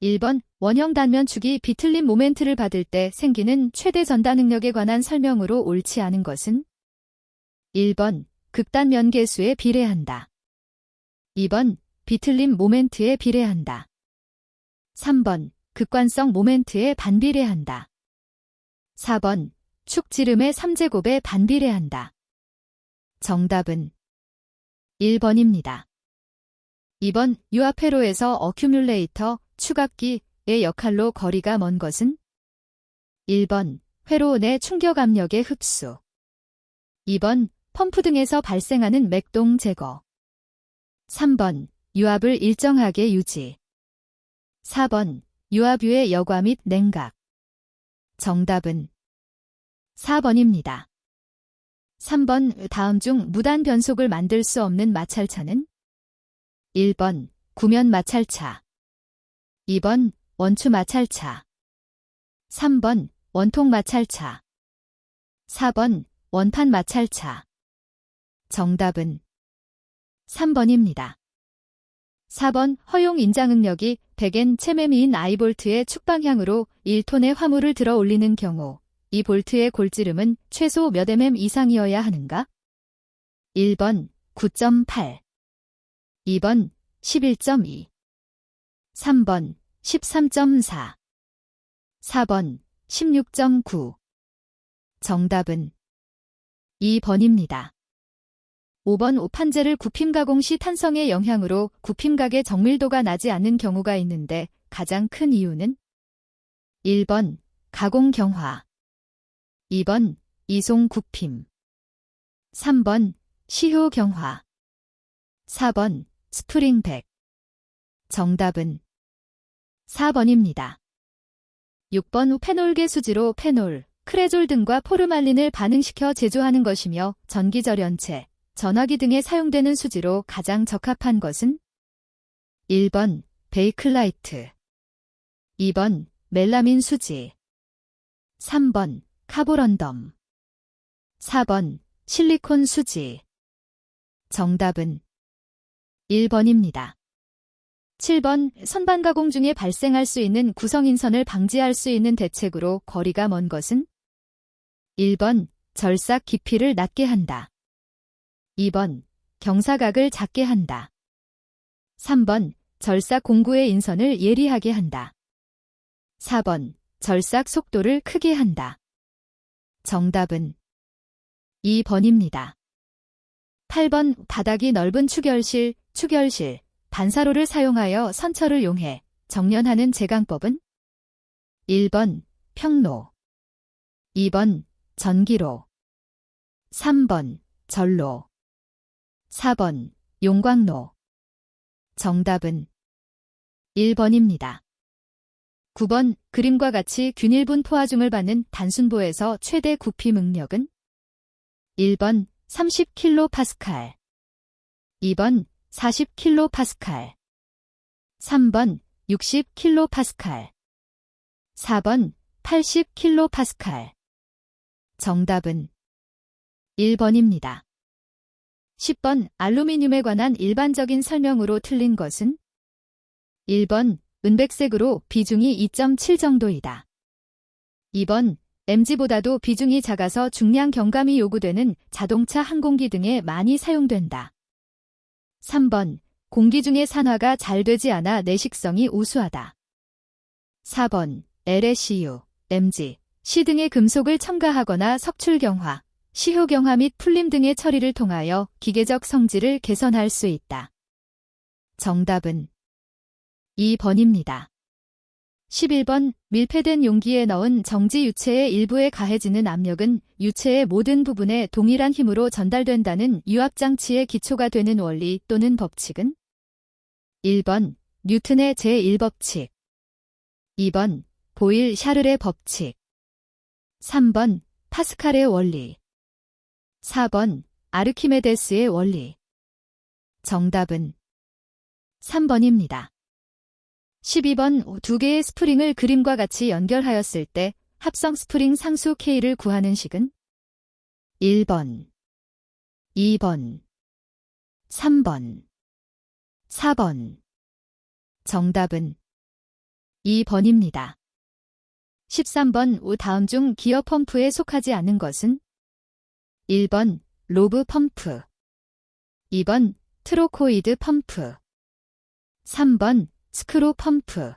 1번 원형 단면축이 비틀림 모멘트를 받을 때 생기는 최대 전다 능력에 관한 설명으로 옳지 않은 것은 1번 극단면 계수에 비례한다. 2번 비틀림 모멘트에 비례한다. 3번 극관성 모멘트에 반비례한다. 4번 축 지름의 3제곱에 반비례한다. 정답은 1번입니다. 2번 유압 회로에서 어큐뮬레이터, 축압기의 역할로 거리가 먼 것은 1번 회로 내 충격 압력의 흡수. 2번 펌프 등에서 발생하는 맥동 제거. 3번 유압을 일정하게 유지. 4번 유압유의 여과 및 냉각. 정답은 4번입니다. 3번 다음 중 무단 변속을 만들 수 없는 마찰차는 1번 구면 마찰차. 2번 원추 마찰차. 3번 원통 마찰차. 4번 원판 마찰차. 정답은 3번입니다. 4번 허용 인장 응력이 100N 체매미인 I볼트의 축방향으로 1톤의 화물을 들어 올리는 경우 이 볼트의 골지름은 최소 몇 mm 이상이어야 하는가? 1번 9.8. 2번 11.2. 3번 13.4. 4번 16.9. 정답은 2번입니다. 5번 오판재를 굽힘 가공 시 탄성의 영향으로 굽힘각의 정밀도가 나지 않는 경우가 있는데 가장 큰 이유는 1번 가공 경화. 2번 이송 굽힘. 3번 시효 경화. 4번 스프링백. 정답은 4번입니다. 6번 페놀계 수지로 페놀, 크레졸 등과 포르말린을 반응시켜 제조하는 것이며 전기절연체, 전화기 등에 사용되는 수지로 가장 적합한 것은 1번 베이클라이트. 2번 멜라민 수지. 3번 카보런덤. 4번 실리콘 수지. 정답은 1번입니다. 7번 선반 가공 중에 발생할 수 있는 구성인선을 방지할 수 있는 대책으로 거리가 먼 것은 1번 절삭 깊이를 낮게 한다. 2번 경사각을 작게 한다. 3번 절삭 공구의 인선을 예리하게 한다. 4번 절삭 속도를 크게 한다. 정답은 2번입니다. 8번 바닥이 넓은 추결실, 반사로를 사용하여 선처를 용해 정련하는 제강법은 1번 평로. 2번 전기로. 3번 절로. 4번 용광로. 정답은 1번입니다. 9번 그림과 같이 균일분 포화중을 받는 단순보에서 최대 굽힘 응력은 1번 30kPa. 2번 40kPa. 3번 60kPa. 4번 80kPa. 정답은 1번입니다. 10번 알루미늄에 관한 일반적인 설명으로 틀린 것은 1번 은백색으로 비중이 2.7 정도이다. 2번 MG보다도 비중이 작아서 중량 경감이 요구되는 자동차 항공기 등에 많이 사용된다. 3번 공기 중의 산화가 잘 되지 않아 내식성이 우수하다. 4번 LSU, MG, C 등의 금속을 첨가하거나 석출경화, 시효경화 및 풀림 등의 처리를 통하여 기계적 성질을 개선할 수 있다. 정답은 2번입니다. 11번 밀폐된 용기에 넣은 정지 유체의 일부에 가해지는 압력은 유체의 모든 부분에 동일한 힘으로 전달된다는 유압장치의 기초가 되는 원리 또는 법칙은 1번 뉴턴의 제1법칙. 2번 보일-샤를의 법칙. 3번 파스칼의 원리. 4번 아르키메데스의 원리. 정답은 3번입니다. 12번 두 개의 스프링을 그림과 같이 연결하였을 때 합성 스프링 상수 K를 구하는 식은 1번, 2번, 3번, 4번. 정답은 2번입니다. 13번 다음 중 기어 펌프에 속하지 않은 것은 1번 로브 펌프, 2번 트로코이드 펌프, 3번 스크루 펌프,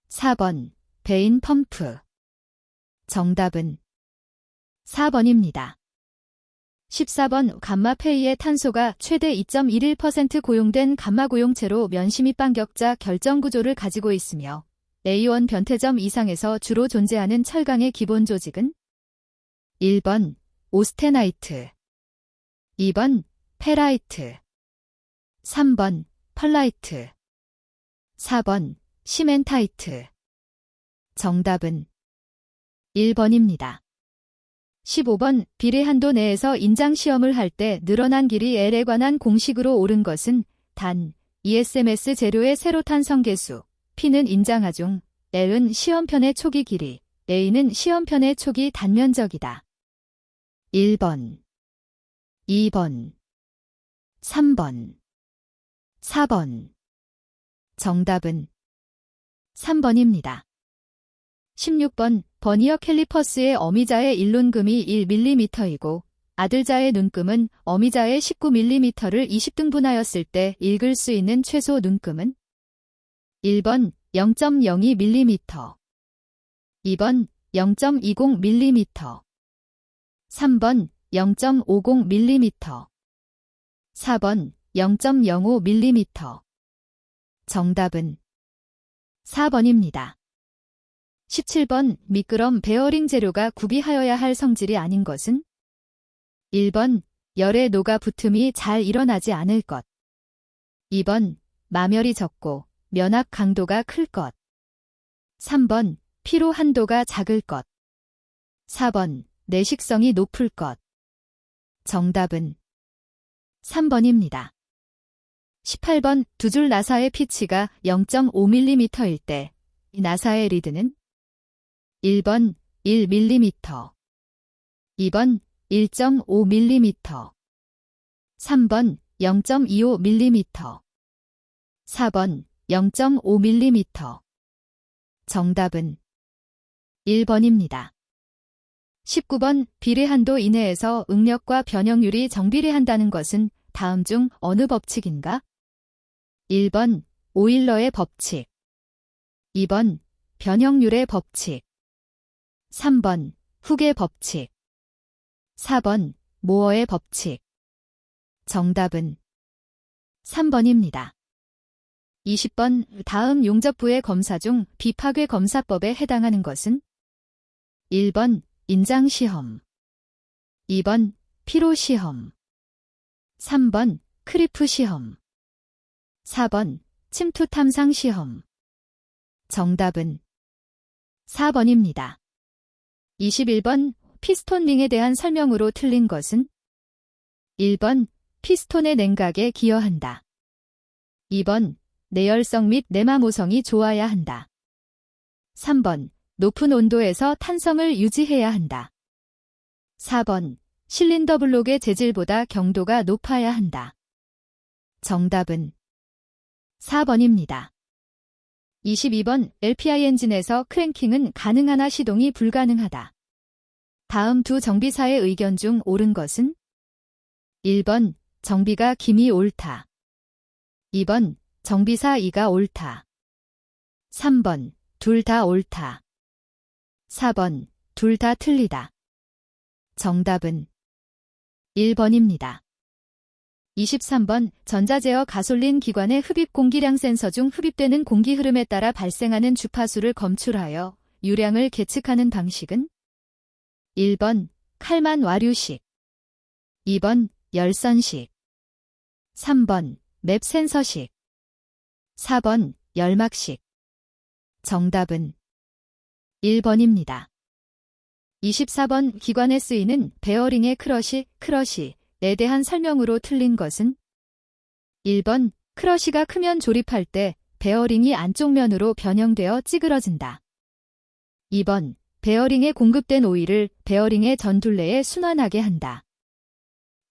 4번 베인 펌프. 정답은 4번입니다. 14번 감마페이의 탄소가 최대 2.11% 고용된 감마 고용체로 면시 및 반격자 결정 구조를 가지고 있으며 A1 변태점 이상에서 주로 존재하는 철강의 기본 조직은 1번 오스테나이트, 2번 페라이트, 3번 펄라이트, 4번 시멘타이트. 정답은 1번입니다. 15번 비례 한도 내에서 인장 시험을 할 때 늘어난 길이 L에 관한 공식으로 옳은 것은 단 ESMS 재료의 세로탄 성계수, P는 인장하중, L은 시험편의 초기 길이, A는 시험편의 초기 단면적이다. 1번, 2번, 3번, 4번. 정답은 3번입니다. 16번 버니어 캘리퍼스의 어미자의 일눈금이 1mm이고 아들자의 눈금은 어미자의 19mm를 20등분하였을 때 읽을 수 있는 최소 눈금은 1번 0.02mm, 2번 0.20mm, 3번 0.50mm, 4번 0.05mm. 정답은 4번입니다. 17번 미끄럼 베어링 재료가 구비하여야 할 성질이 아닌 것은 1번 열에 녹아 붙음이 잘 일어나지 않을 것, 2번 마멸이 적고 면압 강도가 클 것, 3번 피로 한도가 작을 것, 4번 내식성이 높을 것. 정답은 3번입니다. 18번 두 줄 나사의 피치가 0.5mm일 때 나사의 리드는 1번 1mm, 2번 1.5mm, 3번 0.25mm, 4번 0.5mm. 정답은 1번입니다. 19번 비례 한도 이내에서 응력과 변형률이 정비례한다는 것은 다음 중 어느 법칙인가? 1번 오일러의 법칙, 2번 변형률의 법칙, 3번 훅의 법칙, 4번 모어의 법칙. 정답은 3번입니다. 20번 다음 용접부의 검사 중 비파괴 검사법에 해당하는 것은 1번 인장시험, 2번 피로시험, 3번 크리프시험, 4번 침투탐상시험. 정답은 4번입니다. 21번 피스톤링에 대한 설명으로 틀린 것은 1번 피스톤의 냉각에 기여한다, 2번 내열성 및 내마모성이 좋아야 한다, 3번 높은 온도에서 탄성을 유지해야 한다, 4번 실린더 블록의 재질보다 경도가 높아야 한다. 정답은 4번입니다. 22번 LPI 엔진에서 크랭킹은 가능하나 시동이 불가능하다. 다음 두 정비사의 의견 중 옳은 것은 1번 정비가 김이 옳다, 2번 정비사 2가 옳다, 3번 둘 다 옳다, 4번 둘 다 틀리다. 정답은 1번입니다. 23번 전자제어 가솔린 기관의 흡입 공기량 센서 중 흡입되는 공기 흐름에 따라 발생하는 주파수를 검출하여 유량을 계측하는 방식은 1번 칼만 와류식, 2번 열선식, 3번 맵 센서식, 4번 열막식. 정답은 1번입니다. 24번 기관에 쓰이는 베어링의 크러쉬에 대한 설명으로 틀린 것은 1번 크러쉬가 크면 조립할 때 베어링이 안쪽 면으로 변형되어 찌그러진다. 2번 베어링에 공급된 오일을 베어링의 전둘레에 순환하게 한다.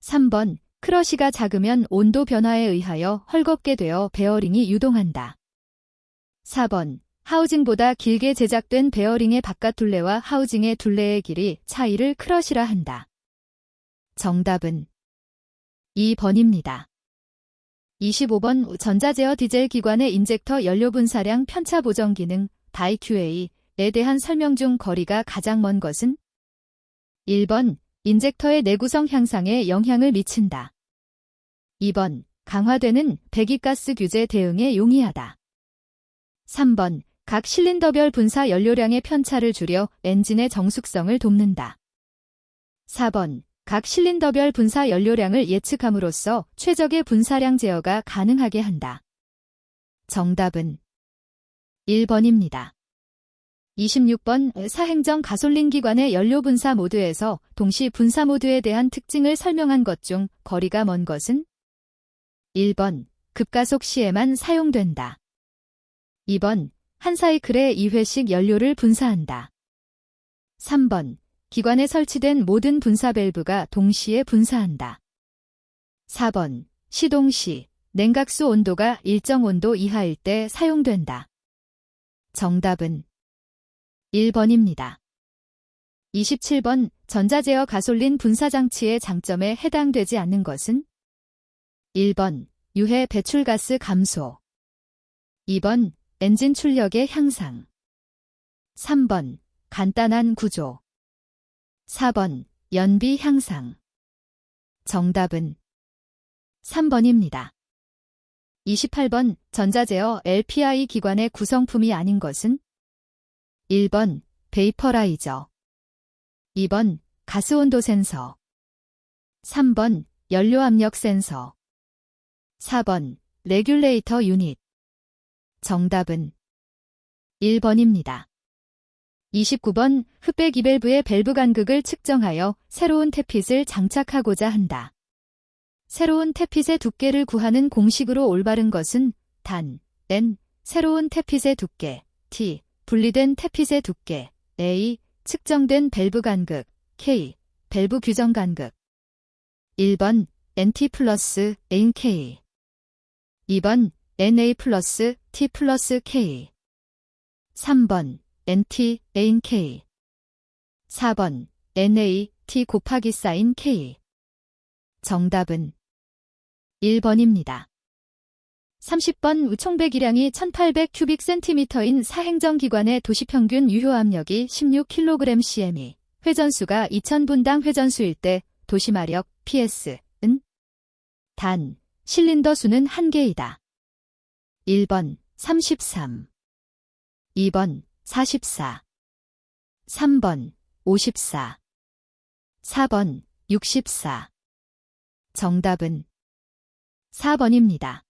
3번 크러쉬가 작으면 온도 변화에 의하여 헐겁게 되어 베어링이 유동한다. 4번 하우징보다 길게 제작된 베어링의 바깥 둘레와 하우징의 둘레의 길이 차이를 크러시라 한다. 정답은 2번입니다. 25번 전자제어 디젤 기관의 인젝터 연료 분사량 편차 보정 기능 DIQA에 대한 설명 중 거리가 가장 먼 것은? 1번 인젝터의 내구성 향상에 영향을 미친다. 2번 강화되는 배기가스 규제 대응에 용이하다. 3번 각 실린더별 분사 연료량의 편차를 줄여 엔진의 정숙성을 돕는다. 4번 각 실린더별 분사 연료량을 예측함으로써 최적의 분사량 제어가 가능하게 한다. 정답은 1번입니다. 26번 사행정 가솔린 기관의 연료 분사 모드에서 동시 분사 모드에 대한 특징을 설명한 것 중 거리가 먼 것은? 1번 급가속 시에만 사용된다. 2번 한 사이클에 2회씩 연료를 분사한다. 3번 기관에 설치된 모든 분사 밸브가 동시에 분사한다. 4번 시동 시 냉각수 온도가 일정 온도 이하일 때 사용된다. 정답은 1번입니다. 27번 전자제어 가솔린 분사장치의 장점에 해당되지 않는 것은? 1번 유해 배출가스 감소 2번 엔진 출력의 향상 3번 간단한 구조 4번 연비 향상 정답은 3번입니다. 28번 전자제어 LPI 기관의 구성품이 아닌 것은? 1번 베이퍼라이저 2번 가스온도 센서 3번 연료압력 센서 4번 레귤레이터 유닛 정답은 1번입니다. 29번 흡배기 밸브의 밸브 간극을 측정하여 새로운 태핏을 장착하고자 한다. 새로운 태핏의 두께를 구하는 공식으로 올바른 것은 단, N, 새로운 태핏의 두께, T, 분리된 태핏의 두께, A, 측정된 밸브 간극, K, 밸브 규정 간극. 1번 NT 플러스 NK 2번 NA 플러스 T 플러스 K 3번 NT NK 4번 NA T 곱하기 사인 K 정답은 1번입니다. 30번 총 배기량이 1800 큐빅센티미터인 사행정 기관의 도시평균 유효압력이 16kg/cm이 회전수가 2000분당 회전수일 때 도시마력 PS은? 단, 실린더 수는 1개이다. 1번 33 2번 44 3번 54 4번 64 정답은 4번입니다.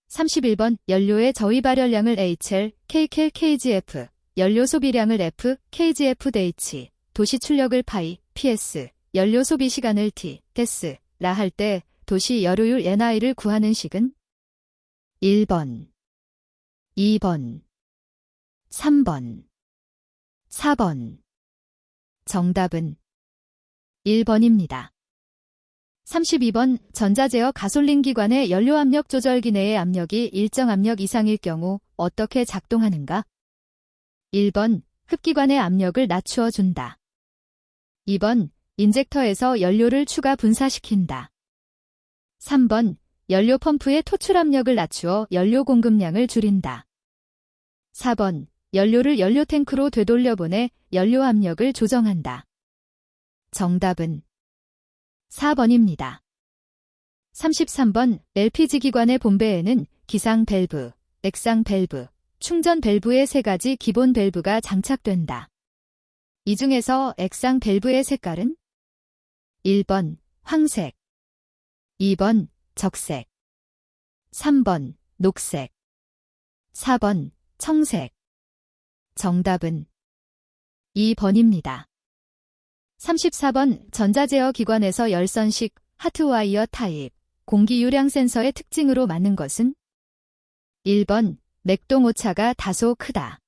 31번 연료의 저위 발열량을 HL, KKL, KGF, 연료 소비량을 F, KGF DH, 도시 출력을 파이, PS, 연료 소비 시간을 T, 데스라 할 때 도시 여료율 NI를 구하는 식은? 1번, 2번, 3번, 4번. 정답은 1번입니다. 32번 전자제어 가솔린 기관의 연료압력 조절기 내의 압력이 일정 압력 이상일 경우 어떻게 작동하는가? 1번 흡기관의 압력을 낮추어 준다. 2번 인젝터에서 연료를 추가 분사시킨다. 3번 연료 펌프의 토출 압력을 낮추어 연료 공급량을 줄인다. 4번 연료를 연료 탱크로 되돌려 보내 연료 압력을 조정한다. 정답은 4번입니다. 33번 LPG 기관의 본배에는 기상 밸브, 액상 밸브, 충전 밸브의 3가지 기본 밸브가 장착된다. 이 중에서 액상 밸브의 색깔은? 1번 황색 2번 적색 3번 녹색 4번 청색 정답은 2번입니다. 34번 전자제어 기관에서 열선식 하트와이어 타입 공기 유량 센서의 특징으로 맞는 것은? 1번 맥동 오차가 다소 크다.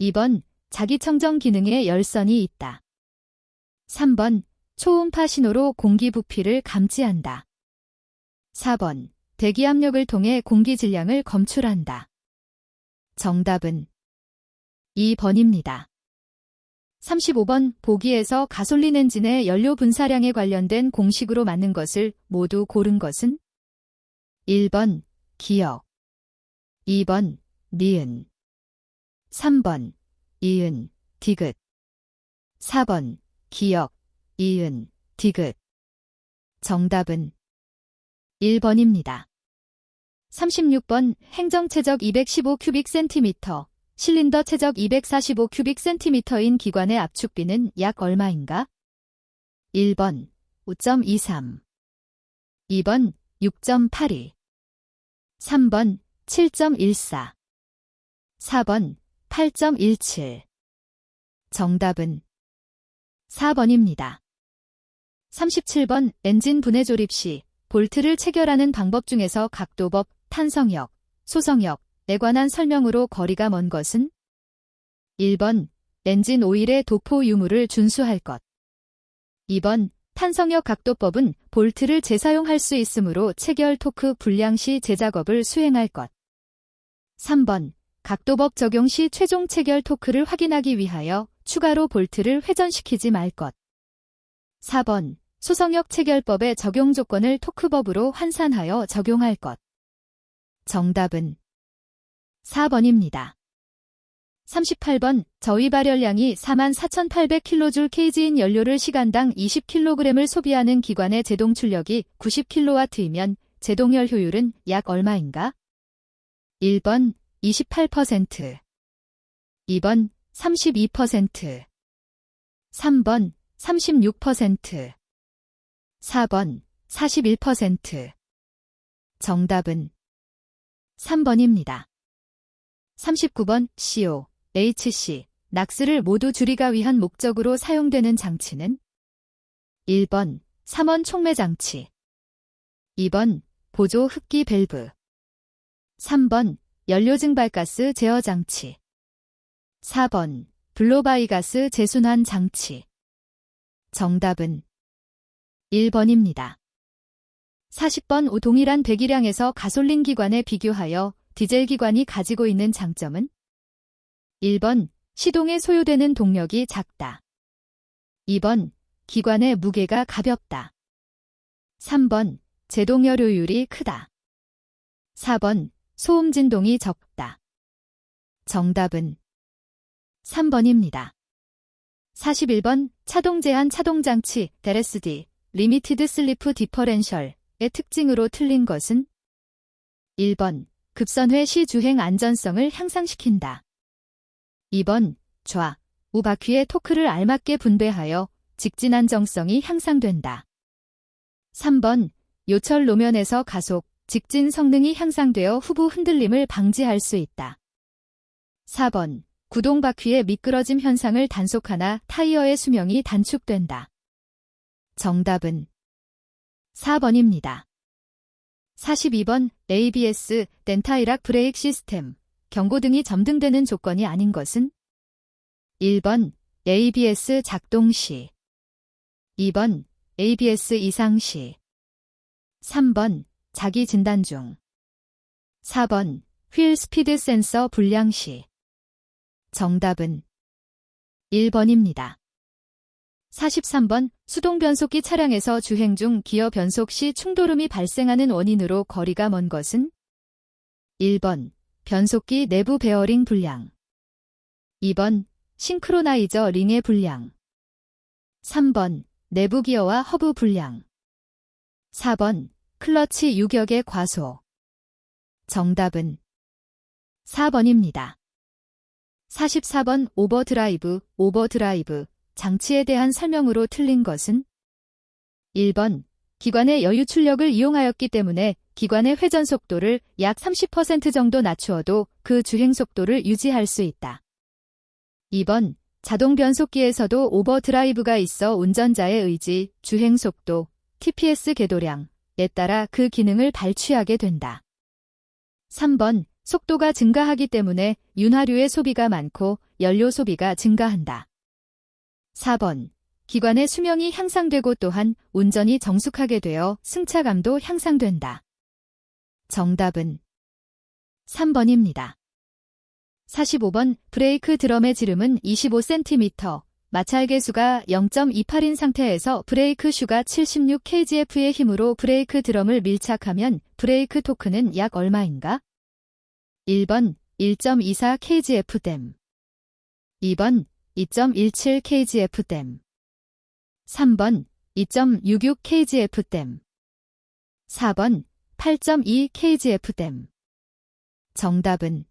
2번 자기청정 기능에 열선이 있다. 3번 초음파 신호로 공기 부피를 감지한다. 4번 대기압력을 통해 공기 질량을 검출한다. 정답은 2번입니다. 35번 보기에서 가솔린 엔진의 연료 분사량에 관련된 공식으로 맞는 것을 모두 고른 것은 1번 기역, 2번 니은, 3번 이은, 디귿, 4번 기역, 이은, 디귿. 정답은 1번입니다. 36번 행정 최적 215큐빅센티미터, 실린더 최적 245큐빅센티미터인 기관의 압축비는 약 얼마인가? 1번 5.23, 2번 6.82, 3번 7.14, 4번 8.17. 정답은 4번입니다. 37번 엔진 분해 조립 시 볼트를 체결하는 방법 중에서 각도법, 탄성역, 소성역에 관한 설명으로 거리가 먼 것은 1번 엔진 오일의 도포 유무를 준수할 것, 2번 탄성역 각도법은 볼트를 재사용할 수 있으므로 체결 토크 불량 시 재작업을 수행할 것, 3번 각도법 적용 시 최종 체결 토크를 확인하기 위하여 추가로 볼트를 회전시키지 말 것, 4번 소성역 체결법의 적용 조건을 토크법으로 환산하여 적용할 것. 정답은 4번입니다. 38번 저위 발열량이 44,800kJ/kg인 연료를 시간당 20kg을 소비하는 기관의 제동 출력이 90kW이면 제동열 효율은 약 얼마인가? 1번 28%, 2번 32%, 3번 36%, 4번 41%. 정답은 3번입니다. 39번 CO, HC, 낙스를 모두 줄이기 위한 목적으로 사용되는 장치는 1번 삼원 촉매 장치, 2번 보조 흡기 밸브, 3번 연료 증발가스 제어 장치, 4번 블로바이가스 재순환 장치. 정답은 1번입니다. 40번 동일한 배기량에서 가솔린 기관에 비교하여 디젤 기관이 가지고 있는 장점은 1번 시동에 소요되는 동력이 작다, 2번 기관의 무게가 가볍다, 3번 제동열효율이 크다, 4번 소음 진동이 적다. 정답은 3번입니다. 41번 차동 제한 차동장치 DSD 리미티드 슬리프 디퍼렌셜의 특징으로 틀린 것은 1번 급선회 시 주행 안전성을 향상시킨다, 2번 좌, 우 바퀴의 토크를 알맞게 분배하여 직진 안정성이 향상된다, 3번 요철路面에서 가속, 직진 성능이 향상되어 후부 흔들림을 방지할 수 있다, 4번 구동 바퀴의 미끄러짐 현상을 단속하나 타이어의 수명이 단축된다. 정답은 4번입니다. 42번 ABS, 덴타이락 브레이크 시스템, 경고등이 점등되는 조건이 아닌 것은 1번 ABS 작동 시, 2번 ABS 이상 시, 3번 자기 진단 중, 4번 휠 스피드 센서 불량 시. 정답은 1번입니다. 43번 수동 변속기 차량에서 주행 중 기어 변속 시 충돌음이 발생하는 원인으로 거리가 먼 것은 1번 변속기 내부 베어링 불량, 2번 싱크로나이저 링의 불량, 3번 내부 기어와 허브 불량, 4번 클러치 유격의 과소. 정답은 4번입니다. 44번 오버드라이브 장치에 대한 설명으로 틀린 것은 1번 기관의 여유 출력을 이용하였기 때문에 기관의 회전 속도를 약 30% 정도 낮추어도 그 주행 속도를 유지할 수 있다. 2번 자동 변속기에서도 오버드라이브가 있어 운전자의 의지, 주행 속도, TPS 궤도량에 따라 그 기능을 발휘하게 된다. 3번 속도가 증가하기 때문에 윤활유의 소비가 많고 연료 소비가 증가한다. 4번 기관의 수명이 향상되고 또한 운전이 정숙하게 되어 승차감도 향상된다. 정답은 3번입니다. 45번 브레이크 드럼의 지름은 25cm, 마찰 계수가 0.28인 상태에서 브레이크 슈가 76kgf의 힘으로 브레이크 드럼을 밀착하면 브레이크 토크는 약 얼마인가? 1번 1.24kgf댐, 2번 2.17kgf댐, 3번 2.66kgf댐, 4번 8.2kgf댐. 정답은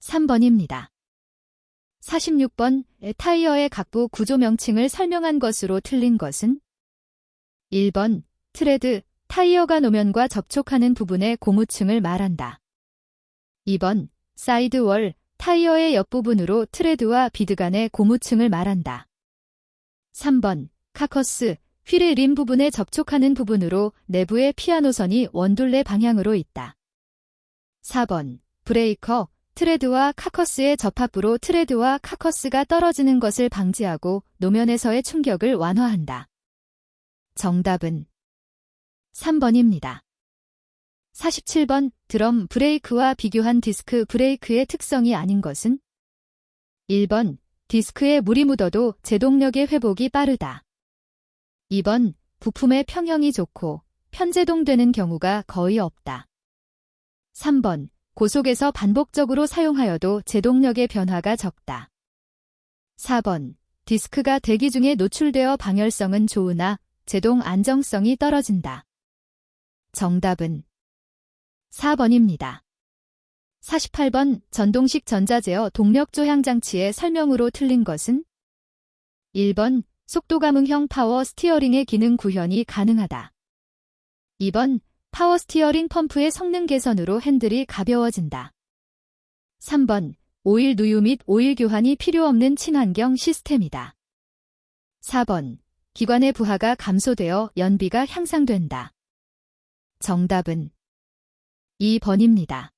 3번입니다. 46번 타이어의 각부 구조 명칭을 설명한 것으로 틀린 것은? 1번 트레드, 타이어가 노면과 접촉하는 부분의 고무층을 말한다. 2번 사이드월, 타이어의 옆부분으로 트레드와 비드 간의 고무층을 말한다. 3번 카커스, 휠의 림 부분에 접촉하는 부분으로 내부의 피아노선이 원둘레 방향으로 있다. 4번 브레이커, 트레드와 카커스의 접합부로 트레드와 카커스가 떨어지는 것을 방지하고 노면에서의 충격을 완화한다. 정답은 3번입니다. 47번 드럼 브레이크와 비교한 디스크 브레이크의 특성이 아닌 것은? 1번 디스크에 물이 묻어도 제동력의 회복이 빠르다. 2번 부품의 평형이 좋고 편제동되는 경우가 거의 없다. 3번 고속에서 반복적으로 사용하여도 제동력의 변화가 적다. 4번 디스크가 대기 중에 노출되어 방열성은 좋으나 제동 안정성이 떨어진다. 정답은 4번입니다. 48번 전동식 전자제어 동력 조향 장치의 설명으로 틀린 것은? 1번 속도 감응형 파워 스티어링의 기능 구현이 가능하다. 2번 파워 스티어링 펌프의 성능 개선으로 핸들이 가벼워진다. 3번 오일 누유 및 오일 교환이 필요 없는 친환경 시스템이다. 4번 기관의 부하가 감소되어 연비가 향상된다. 정답은 2번입니다.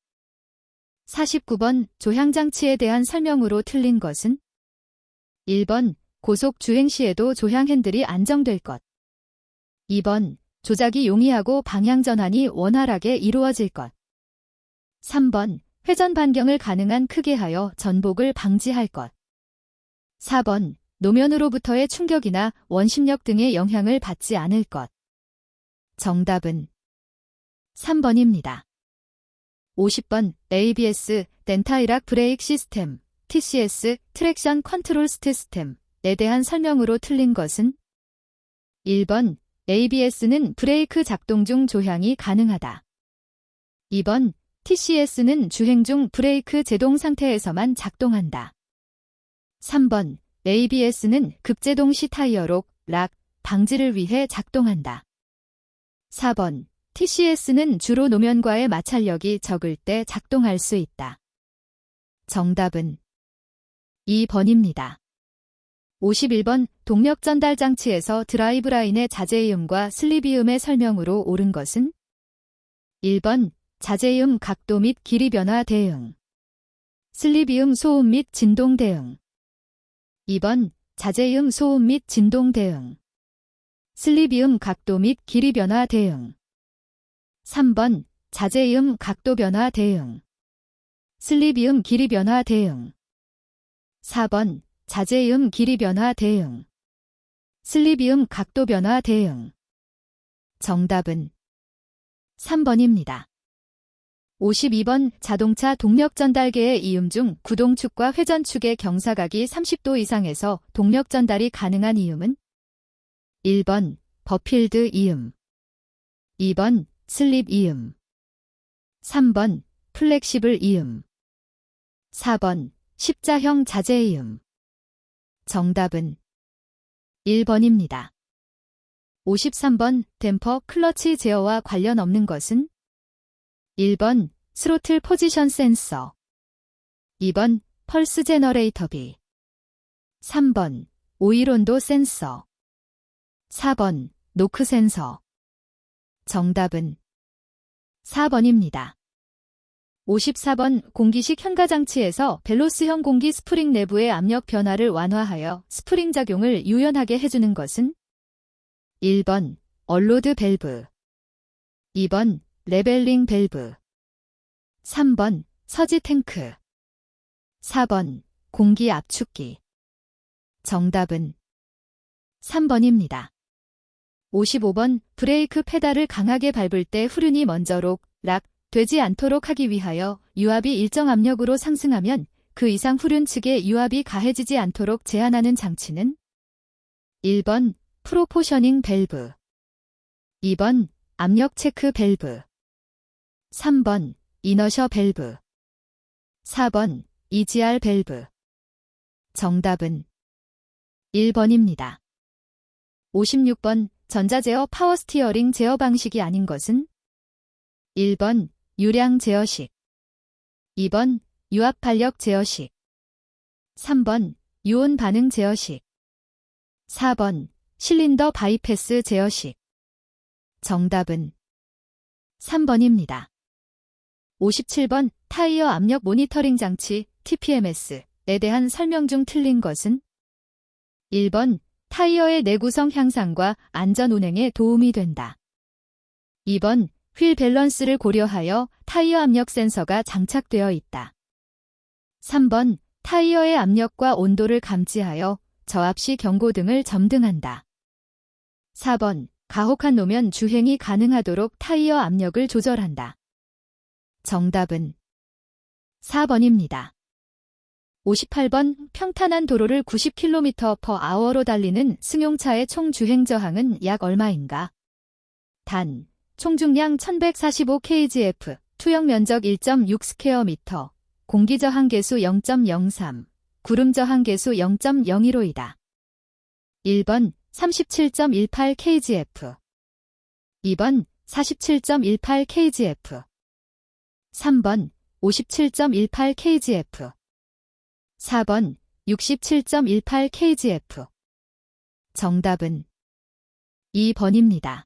49번 조향장치에 대한 설명으로 틀린 것은? 1번 고속 주행 시에도 조향 핸들이 안정될 것. 2번 조작이 용이하고 방향 전환이 원활하게 이루어질 것. 3번 회전 반경을 가능한 크게 하여 전복을 방지할 것. 4번 노면으로부터의 충격이나 원심력 등의 영향을 받지 않을 것. 정답은 3번입니다. 50번 ABS, 덴타이락 브레이크 시스템, TCS, 트랙션 컨트롤 시스템에 대한 설명으로 틀린 것은? 1번 ABS는 브레이크 작동 중 조향이 가능하다. 2번 TCS는 주행 중 브레이크 제동 상태에서만 작동한다. 3번 ABS는 급제동 시 타이어 록, 락, 방지를 위해 작동한다. 4번 TCS는 주로 노면과의 마찰력이 적을 때 작동할 수 있다. 정답은 2번입니다. 51번 동력 전달 장치에서 드라이브 라인의 자제이음과 슬리비음의 설명으로 옳은 것은? 1번 자제이음 각도 및 길이 변화 대응, 슬리비음 소음 및 진동 대응. 2번 자제이음 소음 및 진동 대응, 슬리비음 각도 및 길이 변화 대응. 3번 자제이음 각도 변화 대응, 슬리비음 길이 변화 대응. 4번 자제이음 길이 변화 대응, 슬리비음 각도 변화 대응. 정답은 3번입니다. 52번 자동차 동력 전달계의 이음 중 구동축과 회전축의 경사각이 30도 이상에서 동력 전달이 가능한 이음은? 1번 버필드 이음, 2번 슬립 이음, 3번 플렉시블 이음, 4번 십자형 자제 이음. 정답은 1번입니다. 53번 댐퍼 클러치 제어와 관련 없는 것은? 1번 스로틀 포지션 센서, 2번 펄스 제너레이터비, 3번 오일 온도 센서, 4번 노크 센서. 정답은 4번입니다. 54번 공기식 현가장치에서 벨로스형 공기 스프링 내부의 압력 변화를 완화하여 스프링 작용을 유연하게 해주는 것은? 1번 얼로드 밸브, 2번 레벨링 밸브, 3번 서지 탱크. 4번 공기 압축기. 정답은 3번입니다. 55번 브레이크 페달을 강하게 밟을 때 후륜이 먼저 락 되지 않도록 하기 위하여 유압이 일정 압력으로 상승하면 그 이상 후륜 측에 유압이 가해지지 않도록 제한하는 장치는 1번 프로포셔닝 밸브, 2번 압력 체크 밸브, 3번 이너셔 밸브, 4번 EGR 밸브. 정답은 1번입니다. 56번 전자제어 파워 스티어링 제어 방식이 아닌 것은 1번 유량 제어식, 2번 유압 반력 제어식, 3번 유온 반응 제어식, 4번 실린더 바이패스 제어식. 정답은 3번입니다. 57번 타이어 압력 모니터링 장치 TPMS에 대한 설명 중 틀린 것은 1번 타이어의 내구성 향상과 안전 운행에 도움이 된다. 2번 휠 밸런스를 고려하여 타이어 압력 센서가 장착되어 있다. 3번 타이어의 압력과 온도를 감지하여 저압 시 경고등을 점등한다. 4번 가혹한 노면 주행이 가능하도록 타이어 압력을 조절한다. 정답은 4번입니다. 58번 평탄한 도로를 90km/h로 달리는 승용차의 총 주행 저항은 약 얼마인가? 단, 총중량 1145kgf, 투영 면적 1.6 스퀘어미터, 공기 저항 계수 0.03, 구름 저항 계수 0.01호이다. 1번 37.18kgf, 2번 47.18kgf, 3번 57.18kgf, 4번 67.18kgf. 정답은 2번입니다.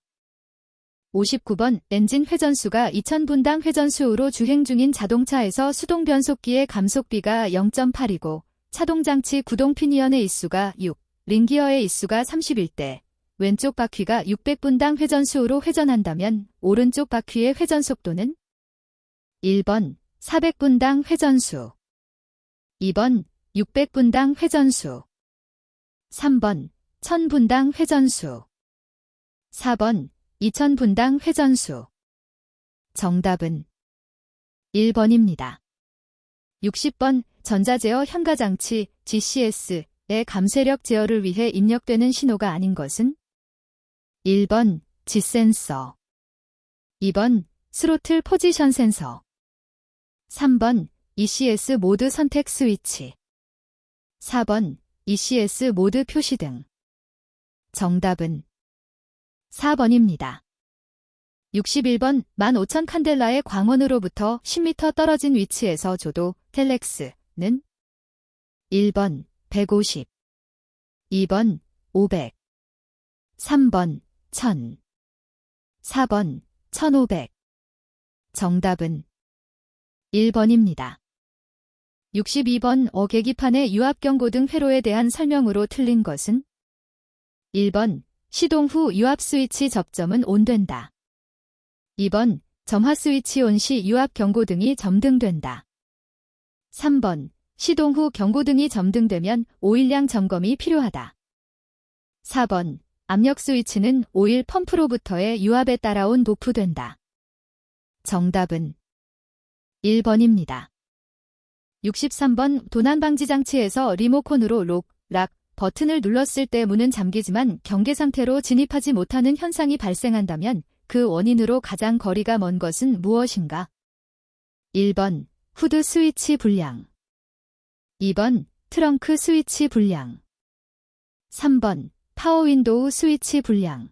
59번 엔진 회전수가 2000분당 회전수로 주행 중인 자동차에서 수동 변속기의 감속비가 0.8이고 차동장치 구동 피니언의 입수가 6, 링기어의 입수가 31대, 왼쪽 바퀴가 600분당 회전수로 회전한다면 오른쪽 바퀴의 회전 속도는 1번 400분당 회전수, 2번 600분당 회전수, 3번 1000분당 회전수, 4번 2000분당 회전수. 정답은 1번입니다. 60번 전자제어 현가장치 GCS의 감쇄력 제어를 위해 입력되는 신호가 아닌 것은 1번 G센서, 2번 스로틀 포지션 센서, 3번 ECS 모드 선택 스위치, 4번 ECS 모드 표시등. 정답은 4번입니다. 61번 15,000 칸델라의 광원으로부터 10m 떨어진 위치에서 조도 텔렉스는 1번 150, 2번 500, 3번 1000, 4번 1500. 정답은 1번입니다. 62번 계기판의 유압경고등 회로에 대한 설명으로 틀린 것은 1번 시동 후 유압 스위치 접점은 온된다. 2번 점화 스위치 온 시 유압 경고등이 점등된다. 3번 시동 후 경고등이 점등되면 오일량 점검이 필요하다. 4번 압력 스위치는 오일 펌프로부터의 유압에 따라온 노프된다. 정답은 1번입니다. 63번 도난 방지 장치에서 리모컨으로 락 버튼을 눌렀을 때 문은 잠기지만 경계 상태로 진입하지 못하는 현상이 발생한다면 그 원인으로 가장 거리가 먼 것은 무엇인가? 1번 후드 스위치 불량, 2번 트렁크 스위치 불량, 3번 파워 윈도우 스위치 불량,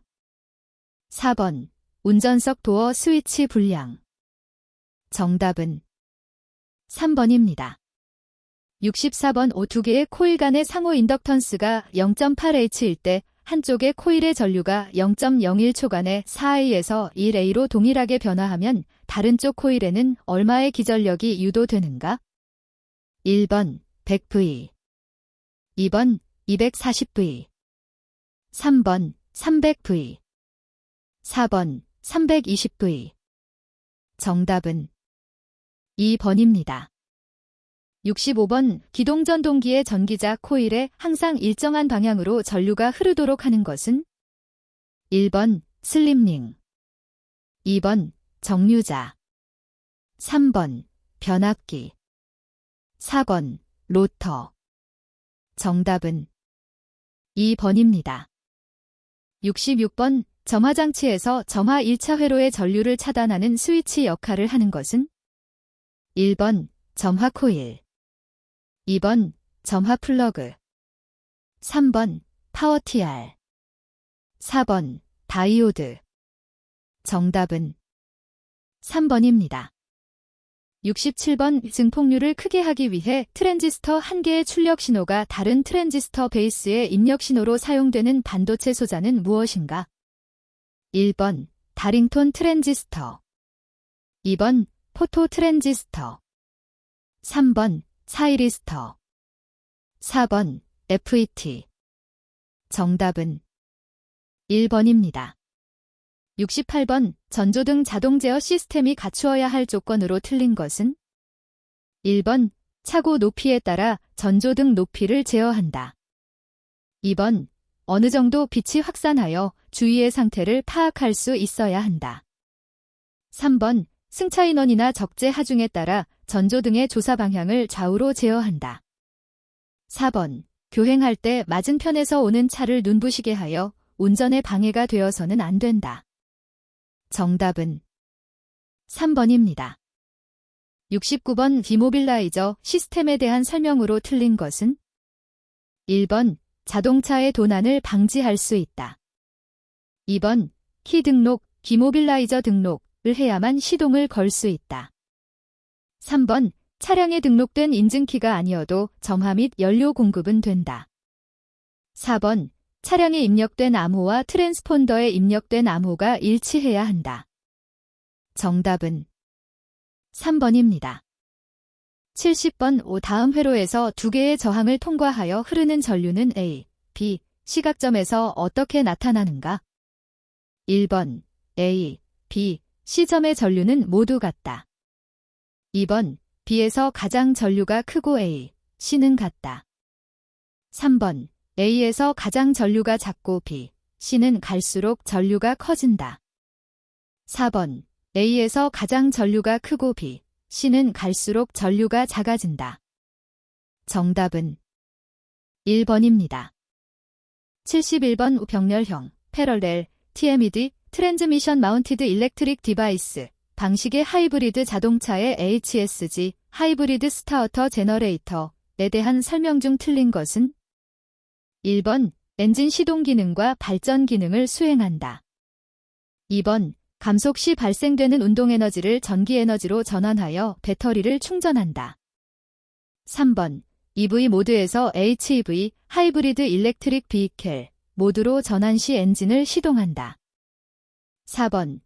4번 운전석 도어 스위치 불량. 정답은 3번입니다. 64번 두 개의 코일 간의 상호 인덕턴스가 0.8H일 때 한쪽의 코일의 전류가 0.01초간에 4A에서 1A로 동일하게 변화하면 다른 쪽 코일에는 얼마의 기전력이 유도되는가? 1번 100V, 2번 240V, 3번 300V, 4번 320V. 정답은 2번입니다. 65번 기동전동기의 전기자 코일에 항상 일정한 방향으로 전류가 흐르도록 하는 것은 1번 슬립링, 2번 정류자, 3번 변압기, 4번 로터. 정답은 2번입니다. 66번 점화장치에서 점화 1차 회로의 전류를 차단하는 스위치 역할을 하는 것은 1번 점화 코일, 2번 점화 플러그, 3번 파워 TR, 4번 다이오드. 정답은 3번입니다. 67번 증폭률을 크게 하기 위해 트랜지스터 한 개의 출력 신호가 다른 트랜지스터 베이스의 입력 신호로 사용되는 반도체 소자는 무엇인가? 1번 다링톤 트랜지스터, 2번 포토 트랜지스터, 3번 사이리스터, 4번 FET. 정답은 1번입니다. 68번 전조등 자동 제어 시스템이 갖추어야 할 조건으로 틀린 것은 1번 차고 높이에 따라 전조등 높이를 제어한다. 2번 어느 정도 빛이 확산하여 주위의 상태를 파악할 수 있어야 한다. 3번 승차 인원이나 적재 하중에 따라 전조등의 조사 방향을 좌우로 제어한다. 4번 교행할 때 맞은편에서 오는 차를 눈부시게 하여 운전에 방해가 되어서는 안 된다. 정답은 3번입니다. 69번 디모빌라이저 시스템에 대한 설명으로 틀린 것은 1번 자동차의 도난을 방지할 수 있다. 2번 키 등록, 디모빌라이저 등록을 해야만 시동을 걸 수 있다. 3번 차량에 등록된 인증키가 아니어도 점화 및 연료 공급은 된다. 4번 차량에 입력된 암호와 트랜스폰더에 입력된 암호가 일치해야 한다. 정답은 3번입니다. 70번 다음 회로에서 두 개의 저항을 통과하여 흐르는 전류는 A, B, 시각점에서 어떻게 나타나는가? 1번 A, B, C점의 전류는 모두 같다. 2번 B에서 가장 전류가 크고 A, C는 같다. 3번 A에서 가장 전류가 작고 B, C는 갈수록 전류가 커진다. 4번 A에서 가장 전류가 크고 B, C는 갈수록 전류가 작아진다. 정답은 1번입니다. 71번 병렬형, 패럴렐, TMED, 트랜스미션 마운티드 일렉트릭 디바이스, 방식의 하이브리드 자동차의 HSG, 하이브리드 스타터 제너레이터에 대한 설명 중 틀린 것은 1번 엔진 시동 기능과 발전 기능을 수행한다. 2번 감속 시 발생되는 운동에너지를 전기에너지로 전환하여 배터리를 충전한다. 3번 EV 모드에서 HEV, 하이브리드 일렉트릭 비이켈 모드로 전환 시 엔진을 시동한다. 4번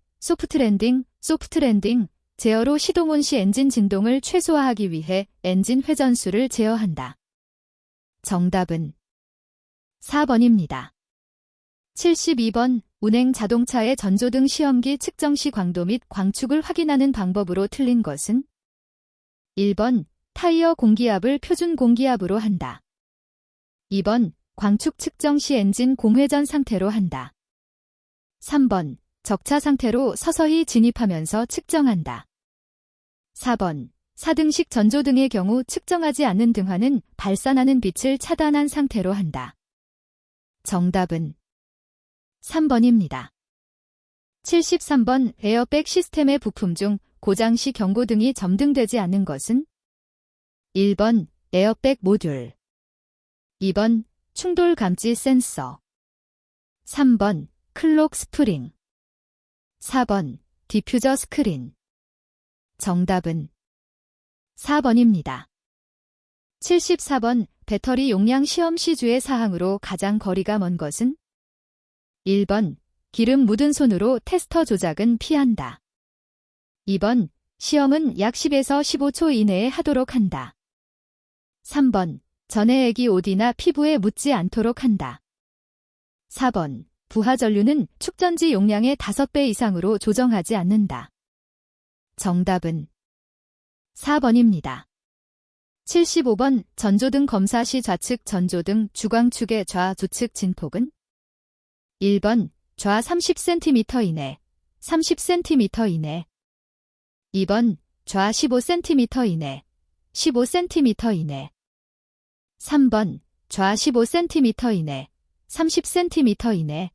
소프트랜딩, 제어로 시동온 시 엔진 진동을 최소화하기 위해 엔진 회전수를 제어한다. 정답은 4번입니다. 72번 운행 자동차의 전조등 시험기 측정 시 광도 및 광축을 확인하는 방법으로 틀린 것은 1번 타이어 공기압을 표준 공기압으로 한다. 2번 광축 측정 시 엔진 공회전 상태로 한다. 3번 적차 상태로 서서히 진입하면서 측정한다. 4번 4등식 전조등의 경우 측정하지 않는 등화는 발산하는 빛을 차단한 상태로 한다. 정답은 3번입니다. 73번 에어백 시스템의 부품 중 고장 시 경고등이 점등되지 않는 것은 1번 에어백 모듈, 2번 충돌 감지 센서, 3번 클록 스프링, 4번 디퓨저 스크린. 정답은 4번입니다. 74번 배터리 용량 시험 시주의 사항으로 가장 거리가 먼 것은 1번 기름 묻은 손으로 테스터 조작은 피한다. 2번 시험은 약 10에서 15초 이내에 하도록 한다. 3번 전해액이 옷이나 피부에 묻지 않도록 한다. 4번 부하 전류는 축전지 용량의 5배 이상으로 조정하지 않는다. 정답은 4번입니다. 75번 전조등 검사 시 좌측 전조등 주광축의 좌우측 진폭은 1번 좌 30cm 이내, 30cm 이내. 2번 좌 15cm 이내, 15cm 이내. 3번 좌 15cm 이내, 30cm 이내.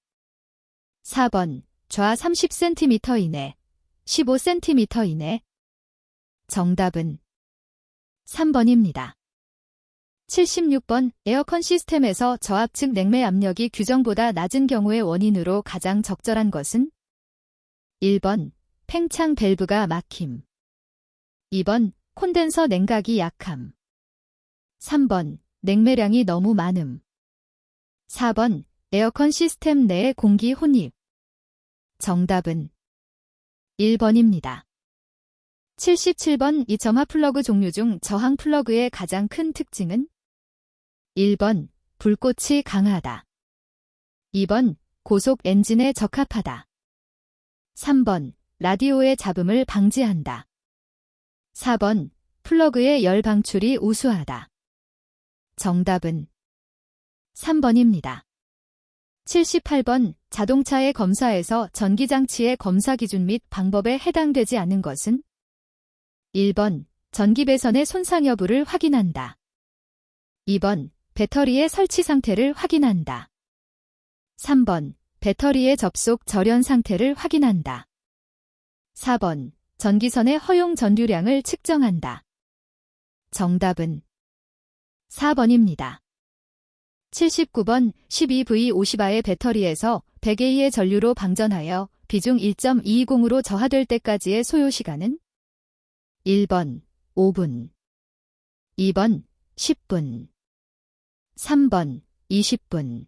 4번 좌 30cm 이내, 15cm 이내. 정답은 3번입니다. 76번 에어컨 시스템에서 저압측 냉매 압력이 규정보다 낮은 경우의 원인으로 가장 적절한 것은 1번 팽창 밸브가 막힘, 2번 콘덴서 냉각이 약함, 3번 냉매량이 너무 많음, 4번 에어컨 시스템 내의 공기 혼입. 정답은 1번입니다. 77번 이 점화 플러그 종류 중 저항 플러그의 가장 큰 특징은 1번 불꽃이 강하다, 2번 고속 엔진에 적합하다, 3번 라디오의 잡음을 방지한다, 4번 플러그의 열 방출이 우수하다. 정답은 3번입니다. 78번 자동차의 검사에서 전기장치의 검사 기준 및 방법에 해당되지 않은 것은 1번 전기 배선의 손상 여부를 확인한다, 2번 배터리의 설치 상태를 확인한다, 3번 배터리의 접속 절연 상태를 확인한다, 4번 전기선의 허용 전류량을 측정한다. 정답은 4번입니다. 79번 12V50A의 배터리에서 100A의 전류로 방전하여 비중 1.220으로 저하될 때까지의 소요시간은 1번 5분, 2번 10분, 3번 20분,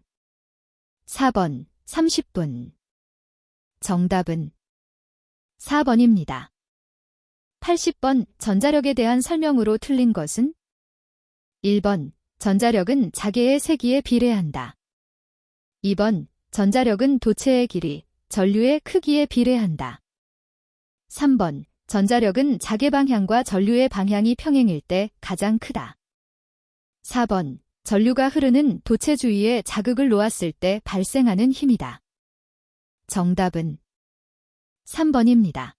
4번 30분. 정답은 4번입니다. 80번 전자력에 대한 설명으로 틀린 것은 1번 전자력은 자개의 세기에 비례한다, 2번 전자력은 도체의 길이, 전류의 크기에 비례한다, 3번 전자력은 자개 방향과 전류의 방향이 평행일 때 가장 크다, 4번 전류가 흐르는 도체 주위에 자극을 놓았을 때 발생하는 힘이다. 정답은 3번입니다.